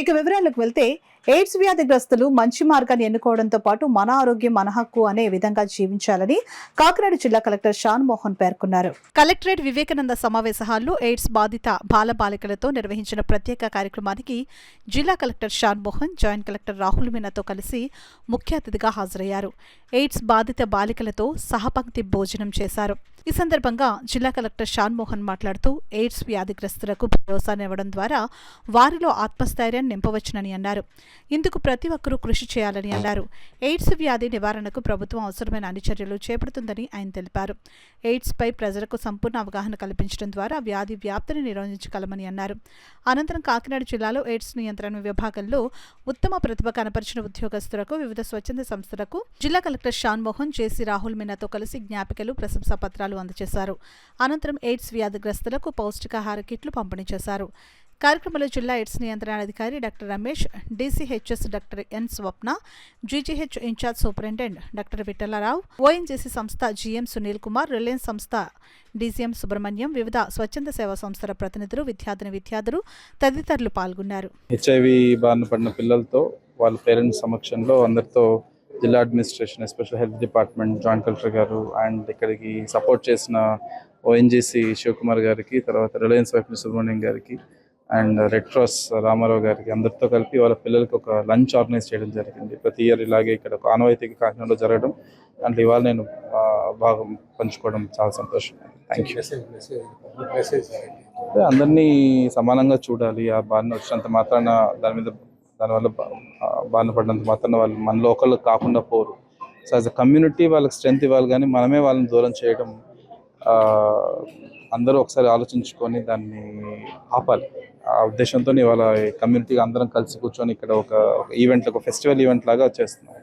ఇక వివరాలకు వెళ్తే ఎయిడ్స్ వ్యాధిగ్రస్తులు మంచి మార్గాన్ని ఎన్నుకోవడంతో పాటు మన ఆరోగ్యం మన హక్కు అనే విధంగా జీవించాలని కాకినాడ జిల్లా కలెక్టర్ షాన్ మోహన్ పేర్కొన్నారు. కలెక్టరేట్ వివేకానంద సమావేశ హాల్లో ఎయిడ్స్ బాధిత బాలబాలికలతో నిర్వహించిన ప్రత్యేక కార్యక్రమానికి జిల్లా collector Shan Mohan joint collector Rahul మీనాతో కలిసి ముఖ్య అతిథిగా హాజరయ్యారు. ఎయిడ్స్ బాధిత బాలికలతో సహపంక్తి భోజనం చేశారు. ఈ సందర్భంగా జిల్లా కలెక్టర్ షాన్ మోహన్ మాట్లాడుతూ ఎయిడ్స్ వ్యాధిగ్రస్తులకు భరోసానివ్వడం ద్వారా వారిలో ఆత్మస్థైర్యాన్ని నింపవచ్చునని అన్నారు. ఇందుకు ప్రతి ఒక్కరూ కృషి చేయాలని అన్నారు. ఎయిడ్స్ వ్యాధి నివారణకు ప్రభుత్వం అవసరమైన అన్ని చర్యలు చేపడుతుందని ఆయన తెలిపారు. ఎయిడ్స్ పై ప్రజలకు సంపూర్ణ అవగాహన కల్పించడం ద్వారా వ్యాధి వ్యాప్తిని నిరోధించగలమని అన్నారు. అనంతరం కాకినాడ జిల్లాలో ఎయిడ్స్ నియంత్రణ విభాగంలో ఉత్తమ ప్రతిభ కనపరిచిన ఉద్యోగస్తులకు వివిధ స్వచ్ఛంద సంస్థలకు జిల్లా కలెక్టర్ షాన్ మోహన్ జేసీ రాహుల్ మీనాతో కలిసి జ్ఞాపికలు ప్రశంసా పత్రాలు అందజేశారు. అనంతరం ఎయిడ్స్ వ్యాధిగ్రస్తులకు పౌష్టికాహార కిట్లు పంపిణీ చేశారు. కార్యక్రమంలో జిల్లా ఎయిడ్స్ నియంత్రణ అధికారి doctor Ramesh, DCHS doctor N Swapna, GGH incharge superintendent doctor Vithalarao, ONGC సంస్థ జీఎం సునీల్ కుమార్, రిలయన్స్ సంస్థ డీసీఎం సుబ్రహ్మణ్యం, వివిధ స్వచ్ఛంద సేవా సంస్థల ప్రతినిధులు, విద్యార్థులు తదితరులు పాల్గొన్నారు. హెచ్ఐవి బారిన పడిన పిల్లలతో వాళ్ళ పేరెంట్స్ సమక్షంలో అందరితో జిల్లా administration, especial health department, joint collector గారు అండ్ ఇక్కడికి సపోర్ట్ చేసిన ఓఎన్జీసీ శివకుమార్ గారికి, తర్వాత రిలయన్స్ వైపు సుబ్రహ్మణ్యం గారికి అండ్ రెడ్ క్రాస్ రామారావు గారికి అందరితో కలిపి వాళ్ళ పిల్లలకి ఒక లంచ్ ఆర్గనైజ్ చేయడం జరిగింది. ప్రతి ఇయర్ ఇలాగే ఇక్కడ ఒక ఆనవాయితీగా కాకినాడలో జరగడం, అంటే ఇవాళ నేను బాగా పంచుకోవడం చాలా సంతోషం. Thank you. అందరినీ సమానంగా చూడాలి. ఆ బారిన వచ్చినంత మాత్రాన దానివల్ల బారిన పడినంత మాత్రాన వాళ్ళు మన లోకల్ కాకుండా పోరు. సో యాజ్ అ కమ్యూనిటీ వాళ్ళకి స్ట్రెంత్ ఇవ్వాలి, కానీ మనమే వాళ్ళని దూరం చేయడం అందరూ ఒకసారి ఆలోచించుకొని దాన్ని ఆపాలి. ఆ ఉద్దేశంతో ఇవాళ కమ్యూనిటీగా అందరం కలిసి కూర్చొని ఇక్కడ ఒక ఈవెంట్, ఒక ఫెస్టివల్ ఈవెంట్ లాగా చేస్తున్నాం.